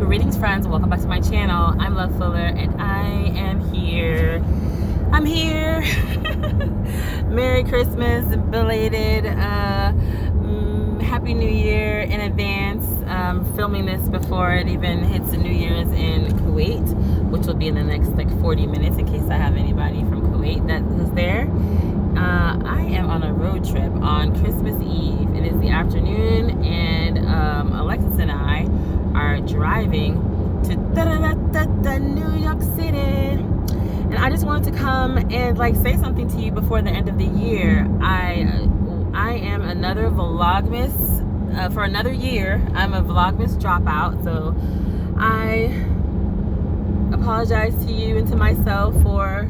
Greetings, friends. Welcome back to my channel. I'm Love Fuller, and I am here. I'm here. Merry Christmas, belated. Happy New Year in advance. Filming this before it even hits the New Year's in Kuwait, which will be in the next 40 minutes in case I have anybody from Kuwait that who's there. I am on a road trip on Christmas Eve. It is the afternoon, and Alexis and I are driving to New York City. And I just wanted to come and say something to you before the end of the year. I am another Vlogmas for another year. I'm a Vlogmas dropout, so I apologize to you and to myself for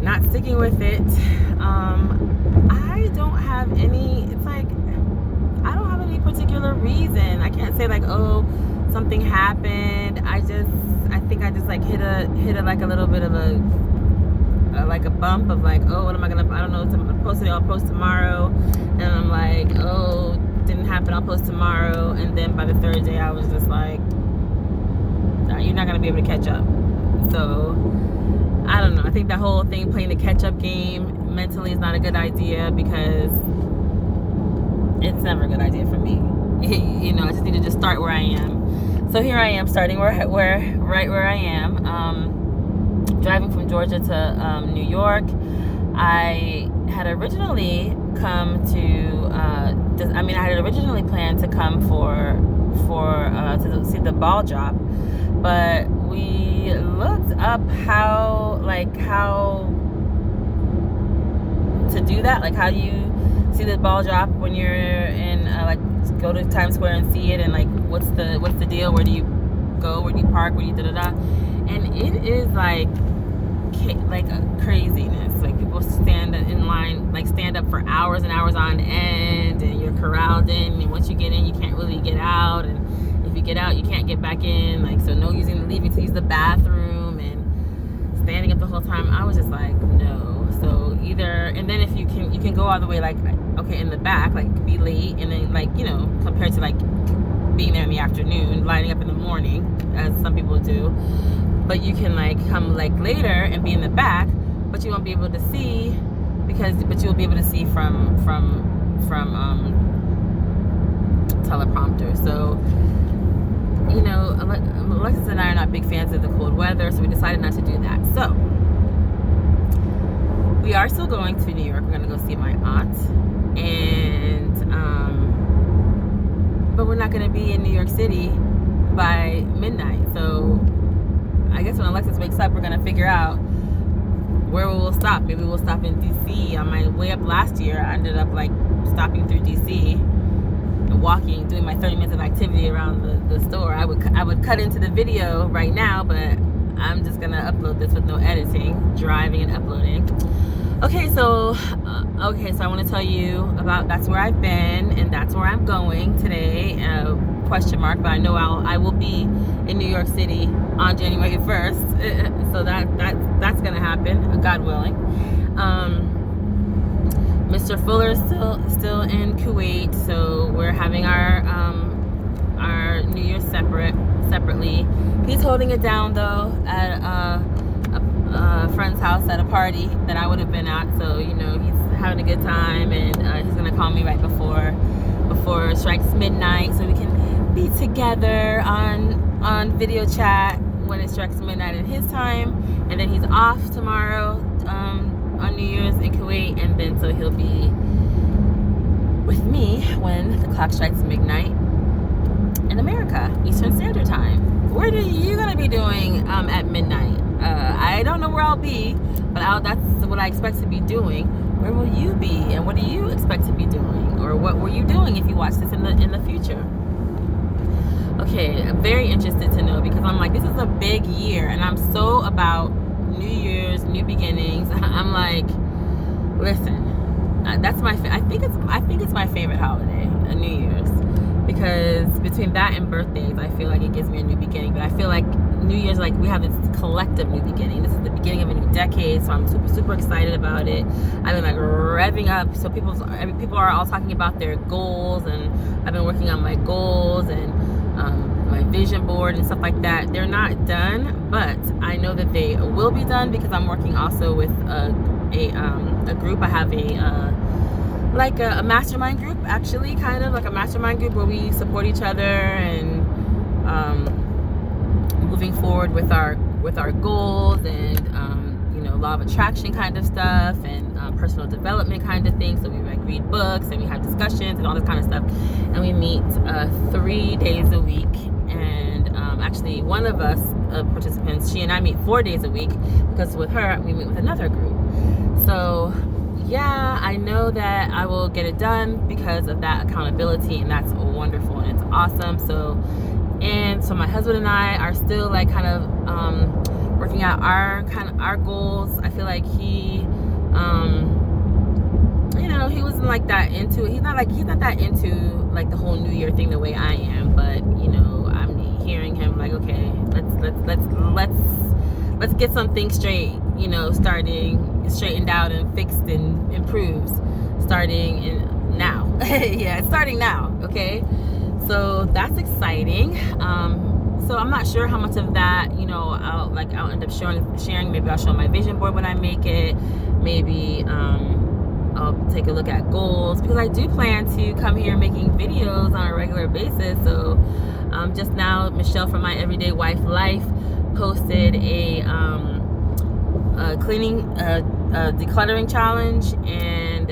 not sticking with it. I don't have any, I don't have any particular reason. I can't say oh, something happened. I think I just hit a little bit of a bump of oh, what am I gonna, I don't know, I'm posting, I'll post tomorrow, and I'm oh, didn't happen, I'll post tomorrow. And then by the third day I was just nah, you're not gonna be able to catch up. So I don't know. I think that whole thing, playing the catch-up game mentally, is not a good idea, because it's never a good idea for me. You know, I just need to start where I am. So here I am, starting right where I am. Driving from Georgia to New York. I had originally come to. I had originally planned to come to see the ball drop, but we looked up how to do that, how do you see the ball drop when you're in go to Times Square and see it, and what's the deal, where do you go, where do you park, where do you da-da-da. And it is a craziness. People stand in line, stand up for hours and hours on end, and you're corralled in, and once you get in you can't really get out, and if you get out you can't get back in, so no leaving to use the bathroom and standing up the whole time. I was just no. So either, and then if you can go all the way okay in the back, be late, and then compared to being there in the afternoon, lining up in the morning as some people do, but you can come later and be in the back, but you won't be able to see, but you'll be able to see from teleprompter. So Alexis and I are not big fans of the cold weather, so we decided not to do that. So we are still going to New York. We're going to go see my aunt, and but we're not going to be in New York City by midnight. So I guess when Alexis wakes up, we're going to figure out where we'll stop. Maybe we'll stop in DC. On my way up last year, I ended up stopping through DC and walking, doing my 30 minutes of activity around the store. I would cut into the video right now, but I'm just gonna upload this with no editing, driving and uploading. Okay, so I want to tell you about, that's where I've been and that's where I'm going today. Question mark, but I know I will be in New York City on January 1st. So that's gonna happen, God willing. Mr. Fuller is still in Kuwait, so we're having our New Year separately. He's holding it down though at a friend's house at a party that I would have been at. So he's having a good time, and he's gonna call me right before it strikes midnight, so we can be together on video chat when it strikes midnight in his time. And then he's off tomorrow on New Year's in Kuwait, and then so he'll be with me when the clock strikes midnight in America, Eastern Standard Time. What are you gonna be doing at midnight? I don't know where I'll be, but that's what I expect to be doing. Where will you be, and what do you expect to be doing, or what were you doing if you watch this in the future? Okay, I'm very interested to know, because I'm this is a big year, and I'm so about New Year's, new beginnings. I'm listen, that's I think it's my favorite holiday, New Year's, because between that and birthdays, I feel it gives me a new beginning. But I feel New Year's, we have this collective new beginning. This is the beginning of a new decade, so I'm super excited about it. I've been revving up. So people are all talking about their goals, and I've been working on my goals and my vision board and stuff like that, they're not done, but I know that they will be done because I'm working also with a group. I have a mastermind group, actually, kind of like a mastermind group where we support each other and moving forward with our goals and law of attraction kind of stuff and personal development kind of things. So we read books and we have discussions and all this kind of stuff, and we meet 3 days a week. And actually one of us participants, she and I meet 4 days a week, because with her we meet with another group. So yeah, I know that I will get it done because of that accountability, and that's wonderful and it's awesome. So my husband and I are still like kind of working out our goals. I feel like he he wasn't like that into it. He's not that into like the whole New Year thing the way I am, but I'm hearing him like, okay, let's get something straight, straightened out and fixed and improved starting now. Yeah, it's starting now. Okay, so that's exciting. So I'm not sure how much of that, I'll end up sharing. Maybe I'll show my vision board when I make it. Maybe I'll take a look at goals, because I do plan to come here making videos on a regular basis. So just now, Michelle from My Everyday Wife Life posted a decluttering challenge, and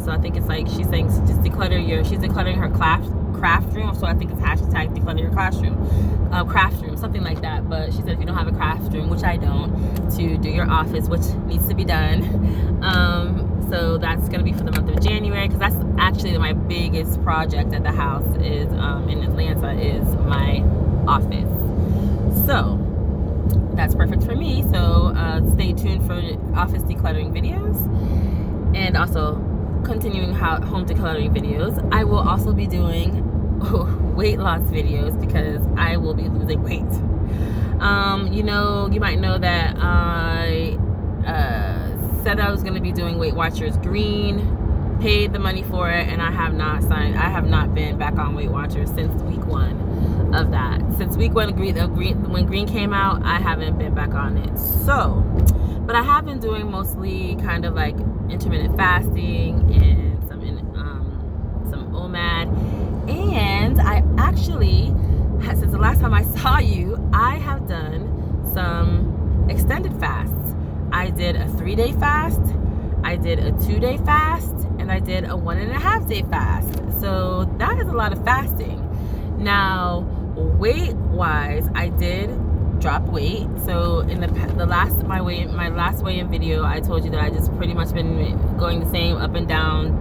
so I think it's like she's saying just she's decluttering her craft room. So I think it's hashtag declutter your classroom, craft room, something like that. But she said if you don't have a craft room, which I don't, to do your office, which needs to be done. So that's gonna be for the month of January, because that's actually my biggest project at the house is in Atlanta, is my office. So that's perfect for me. So stay tuned for office decluttering videos, and also continuing home decluttering videos. I will also be doing weight loss videos, because I will be losing weight. You might know that I said I was going to be doing Weight Watchers Green, paid the money for it, and I have not been back on Weight Watchers since week 1 of that. Since week 1 when Green came out, I haven't been back on it. So, but I have been doing mostly kind of like intermittent fasting and some OMAD. And I actually, since the last time I saw you, I have done some extended fasts. I did a 3-day fast, I did a 2-day fast, and I did a 1.5-day fast. So that is a lot of fasting. Now, weight-wise, I did drop weight. So in my last weigh-in video, I told you that I just pretty much been going the same up and down,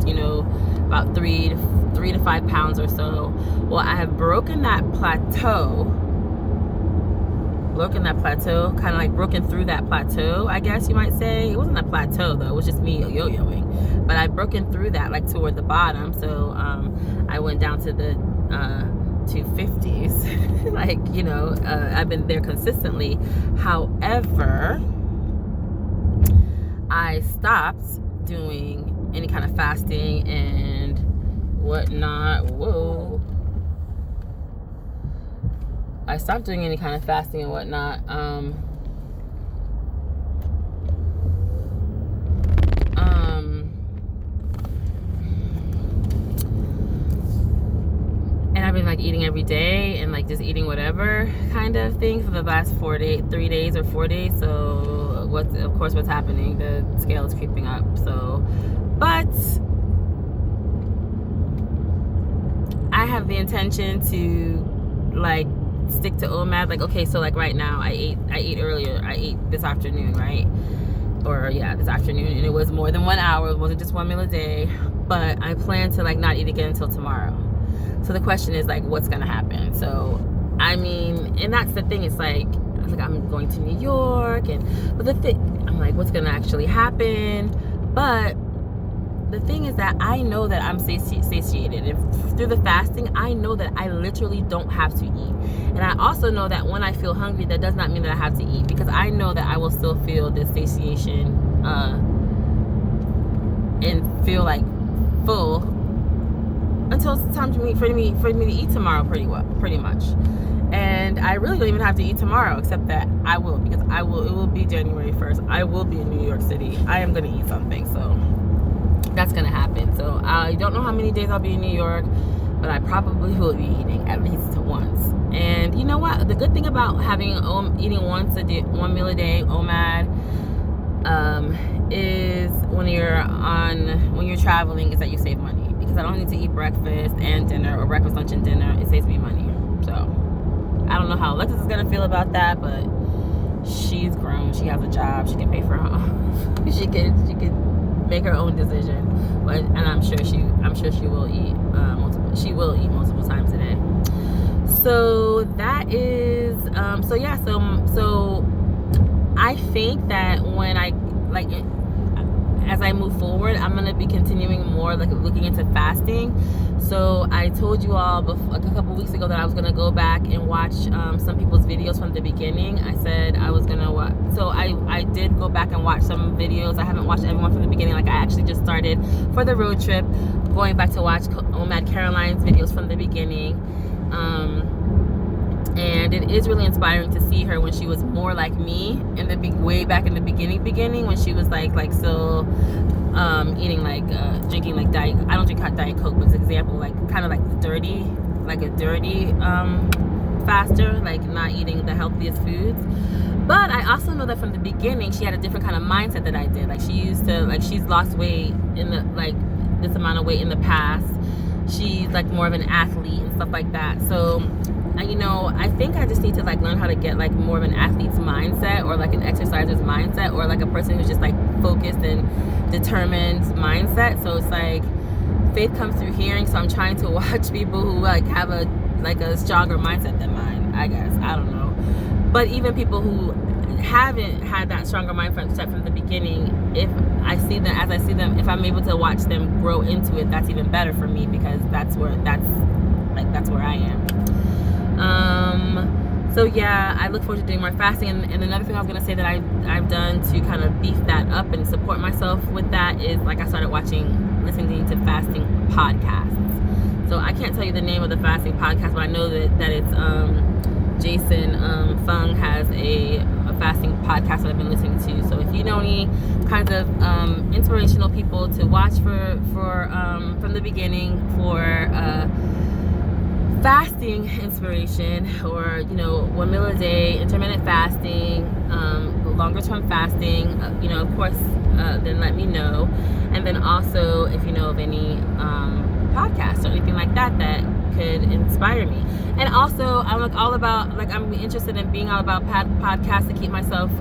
about 3 to 5 pounds or so. Well, I have broken that plateau, kind of like broken through that plateau, I guess you might say. It wasn't a plateau though, it was just me yo-yoing, but I've broken through that, like toward the bottom. So I went down to the 250s. I've been there consistently. However, I stopped doing any kind of fasting and whatnot. I stopped doing any kind of fasting and whatnot. And I've been like eating every day and like just eating whatever kind of thing for the last 3 days or 4 days. So what's happening? The scale is creeping up. So, but I have the intention to like stick to OMAD. Like, okay, so like right now I ate earlier. I ate this afternoon, right? This afternoon, and it was more than 1 hour. It wasn't just one meal a day, but I plan to like not eat again until tomorrow. So the question is like, what's gonna happen? So I mean, and that's the thing. It's like I'm going to New York, but I'm like, what's gonna actually happen? But the thing is that I know that I'm satiated, and through the fasting, I know that I literally don't have to eat. And I also know that when I feel hungry, that does not mean that I have to eat, because I know that I will still feel this satiation and feel like full until it's time for me to eat tomorrow, pretty much. And I really don't even have to eat tomorrow, except that I will, because it will be January 1st. I will be in New York City. I am going to eat something, so that's going to happen. So I don't know how many days I'll be in New York, but I probably will be eating at least once. And you know what? The good thing about having eating one meal a day, OMAD, is when you're traveling, is that you save money, because I don't need to eat breakfast and dinner, or breakfast, lunch, and dinner. It saves me money. So I don't know how Alexis is gonna feel about that, but she's grown. She has a job. She can pay for her own. she could make her own decision. And I'm sure she will eat multiple. She will eat multiple times a day. So that is so I think that when as I move forward, I'm going to be continuing more looking into fasting. So I told you all a couple weeks ago that I was going to go back and watch some people's videos from the beginning. I said I was going to watch. So I did go back and watch some videos. I haven't watched everyone from the beginning. I actually just started for the road trip, going back to watch OMAD Caroline's videos from the beginning. And it is really inspiring to see her when she was more like me way back in the beginning when she was still eating drinking diet. I don't drink Diet Coke, but it's an example, kind of a dirty faster, not eating the healthiest foods. But I also know that from the beginning she had a different kind of mindset that I did. She used to she's lost weight in the this amount of weight in the past. She's more of an athlete and stuff like that. So I think I just need to learn how to get more of an athlete's mindset, or an exerciser's mindset, or a person who's just focused and determined mindset. So it's faith comes through hearing. So I'm trying to watch people who have a stronger mindset than mine, I guess. I don't know. But even people who haven't had that stronger mindset from the beginning, if I see them, if I'm able to watch them grow into it, that's even better for me, because that's where I am. So yeah, I look forward to doing more fasting. And another thing I was going to say that I've done to kind of beef that up and support myself with that is I started listening to fasting podcasts. So I can't tell you the name of the fasting podcast, but I know that it's Jason Fung has a fasting podcast that I've been listening to. So if you know any kinds of inspirational people to watch for from the beginning for fasting inspiration, or 1 meal a day, intermittent fasting, longer term fasting, of course, then let me know. And then also if you know of any podcasts or anything like that could inspire me. And also I'm all about I'm interested in being all about podcasts to keep myself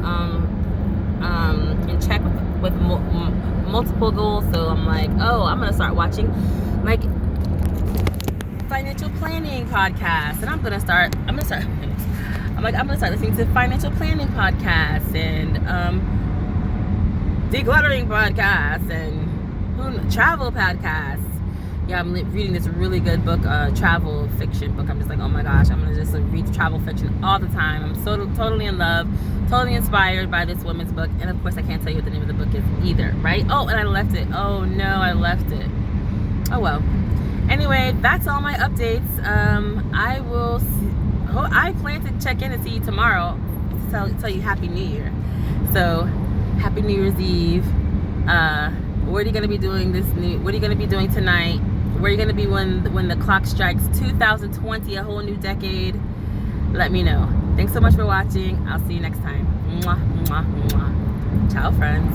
in check with multiple goals. So I'm I'm gonna start watching financial planning podcasts, and I'm gonna start listening to financial planning podcasts and decluttering podcasts and travel podcasts. Yeah, I'm reading this really good book, travel fiction book. I'm just oh my gosh, I'm gonna just read travel fiction all the time. I'm so totally in love, totally inspired by this woman's book. And of course I can't tell you what the name of the book is either, right? Oh, and I left it. Oh no, I left it. Oh well. Anyway, that's all my updates. I plan to check in and see you tomorrow to tell you Happy New Year. So, Happy New Year's Eve. What are you gonna be doing what are you gonna be doing tonight? Where are you gonna be when the clock strikes 2020, a whole new decade? Let me know. Thanks so much for watching. I'll see you next time. Mwah, mwah, mwah. Ciao, friends.